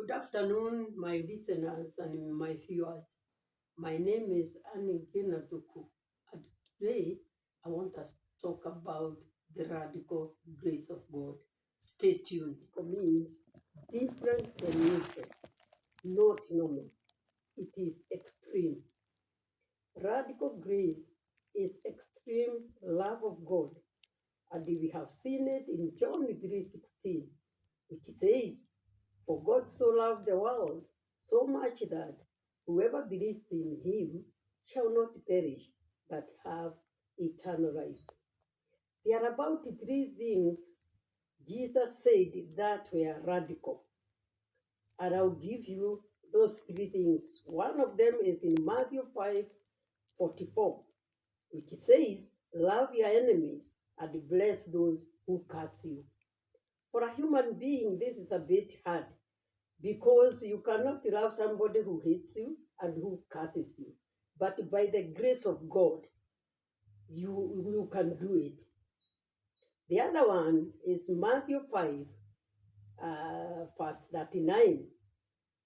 Good afternoon, my listeners and my viewers. My name is Annie Genatuku, and today I want us to talk about the radical grace of God. Stay tuned. It means different from nature, not normal. It is extreme. Radical grace is extreme love of God, and we have seen it in John 3:16, which says, "For God so loved the world so much that whoever believes in him shall not perish, but have eternal life." There are about three things Jesus said that were radical, and I'll give you those three things. One of them is in Matthew 5:44, which says, "Love your enemies and bless those who curse you." For a human being, this is a bit hard because you cannot love somebody who hates you and who curses you. But by the grace of God, you can do it. The other one is Matthew 5, verse 39.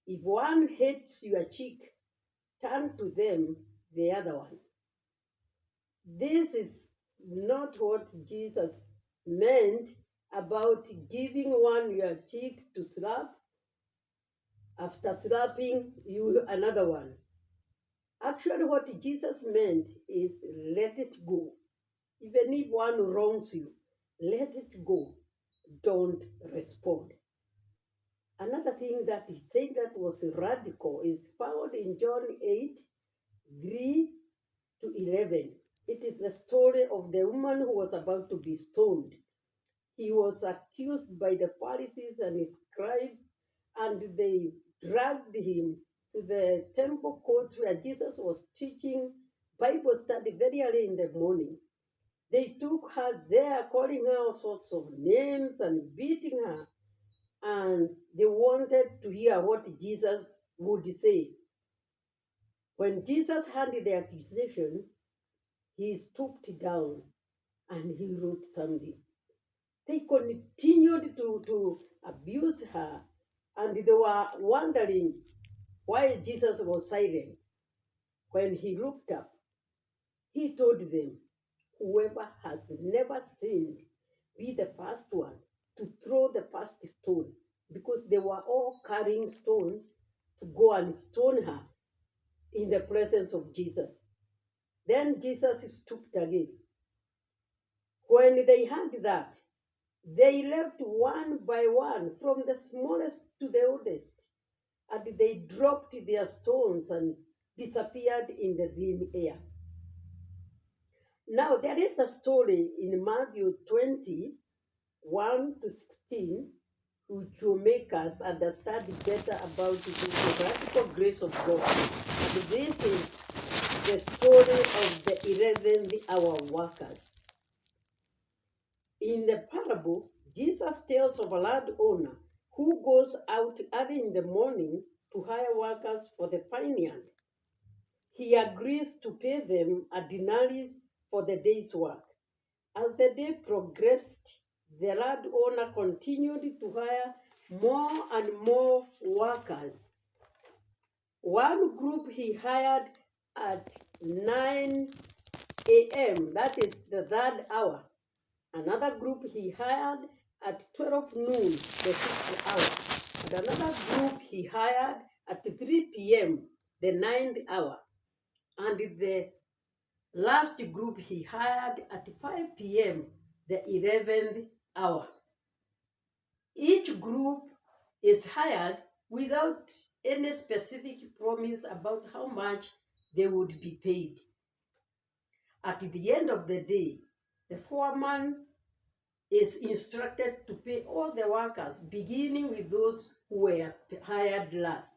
If one hates your cheek, turn to them the other one. This is not what Jesus meant about giving one your cheek to slap, after slapping you another one. Actually, what Jesus meant is let it go. Even if one wrongs you, let it go. Don't respond. Another thing that he said that was radical is found in John 8:3-11. It is the story of the woman who was about to be stoned. He was accused by the Pharisees and his scribes, and they dragged him to the temple court where Jesus was teaching Bible study very early in the morning. They took her there, calling her all sorts of names and beating her, and they wanted to hear what Jesus would say. When Jesus heard the accusations, he stooped down and he wrote something. They continued to abuse her, and they were wondering why Jesus was silent. When he looked up, he told them, "Whoever has never sinned, be the first one to throw the first stone," because they were all carrying stones to go and stone her in the presence of Jesus. Then Jesus stooped again. When they heard that, they left one by one, from the smallest to the oldest, and they dropped their stones and disappeared in the thin air. Now, there is a story in Matthew 20:1-16, which will make us understand better about the radical grace of God. And this is the story of the 11th hour workers. In the parable, Jesus tells of a landowner who goes out early in the morning to hire workers for the vineyard. He agrees to pay them a denarius for the day's work. As the day progressed, the landowner continued to hire more and more workers. One group he hired at 9 a.m., that is the third hour. Another group he hired at 12 noon, the sixth hour. And another group he hired at 3 p.m., the ninth hour. And the last group he hired at 5 p.m., the 11th hour. Each group is hired without any specific promise about how much they would be paid. At the end of the day, the foreman is instructed to pay all the workers, beginning with those who were hired last.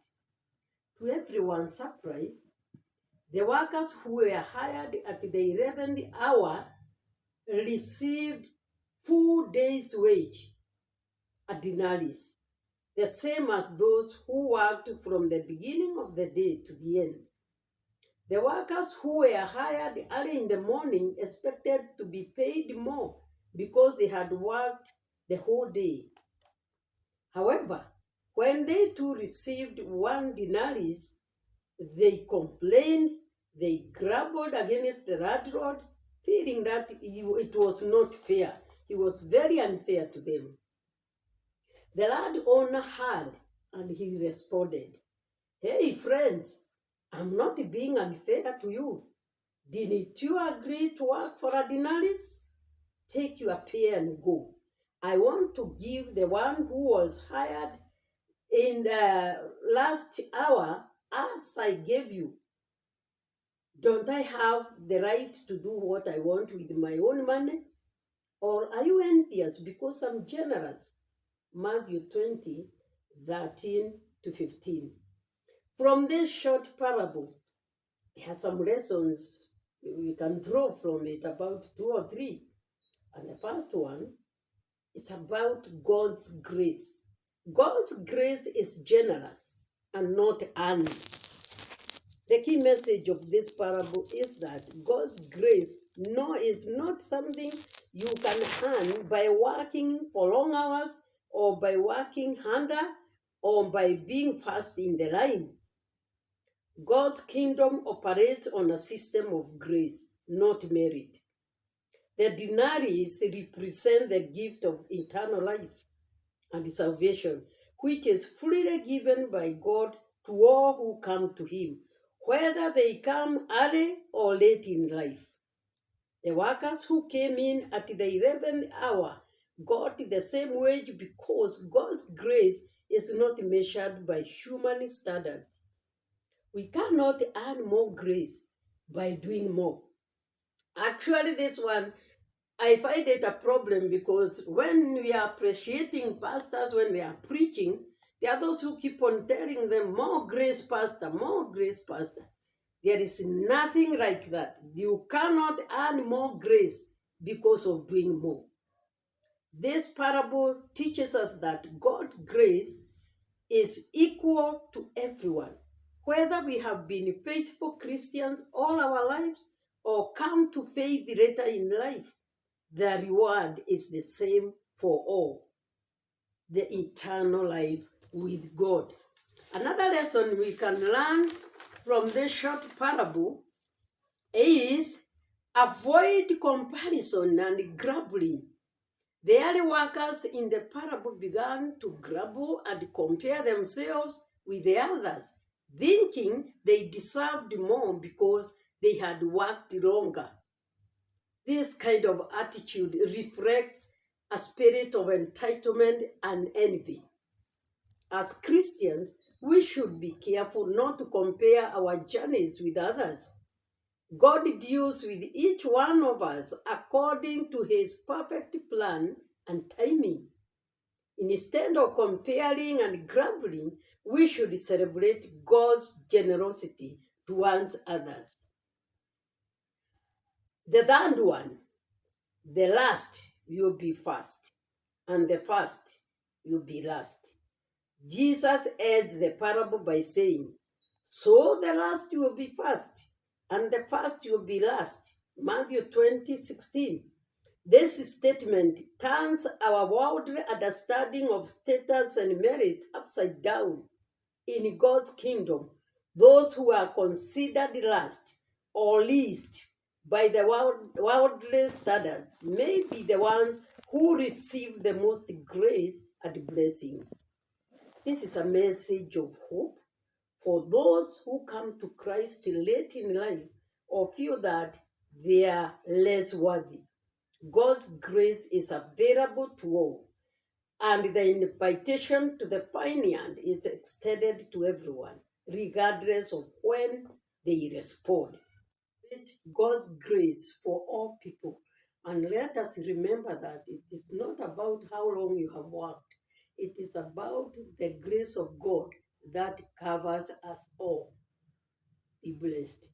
To everyone's surprise, the workers who were hired at the 11th hour received full day's wage, a denarius, the same as those who worked from the beginning of the day to the end. The workers who were hired early in the morning expected to be paid more because they had worked the whole day. However, When they too received 1 denarius, they complained, they grumbled against the landlord, feeling that it was not fair. It was very unfair to them. The landowner heard and he responded, "Hey, friends, I'm not being unfair to you. Didn't you agree to work for a denarius? Take your pay and go. I want to give the one who was hired in the last hour as I gave you. Don't I have the right to do what I want with my own money? Or are you envious because I'm generous?" Matthew 20:13-15. From this short parable, there are some lessons we can draw from it, about 2 or 3. And the first one is about God's grace. God's grace is generous and not earned. The key message of this parable is that God's grace is not something you can earn by working for long hours or by working harder or by being first in the line. God's kingdom operates on a system of grace, not merit. The denarius represent the gift of eternal life and salvation, which is freely given by God to all who come to Him, whether they come early or late in life. The workers who came in at the 11th hour got the same wage because God's grace is not measured by human standards. We cannot earn more grace by doing more. Actually, this one, I find it a problem because when we are appreciating pastors, when they are preaching, there are those who keep on telling them, "More grace, pastor, more grace, pastor." There is nothing like that. You cannot earn more grace because of doing more. This parable teaches us that God's grace is equal to everyone, whether we have been faithful Christians all our lives or come to faith later in life. The reward is the same for all: the eternal life with God. Another lesson we can learn from this short parable is avoid comparison and grumbling. The early workers in the parable began to grumble and compare themselves with the others, thinking they deserved more because they had worked longer. This kind of attitude reflects a spirit of entitlement and envy. As Christians, we should be careful not to compare our journeys with others. God deals with each one of us according to His perfect plan and timing. Instead of comparing and grumbling, we should celebrate God's generosity towards others. The third one: the last will be first, and the first will be last. Jesus ends the parable by saying, "So the last will be first, and the first will be last." Matthew 20:16. This statement turns our worldly understanding of status and merit upside down. In God's kingdom, those who are considered last or least by the worldly standard may be the ones who receive the most grace and blessings. This is a message of hope for those who come to Christ late in life or feel that they are less worthy. God's grace is available to all, and the invitation to the vineyard is extended to everyone, regardless of when they respond. God's grace for all people. And let us remember that it is not about how long you have worked. It is about the grace of God that covers us all. Be blessed.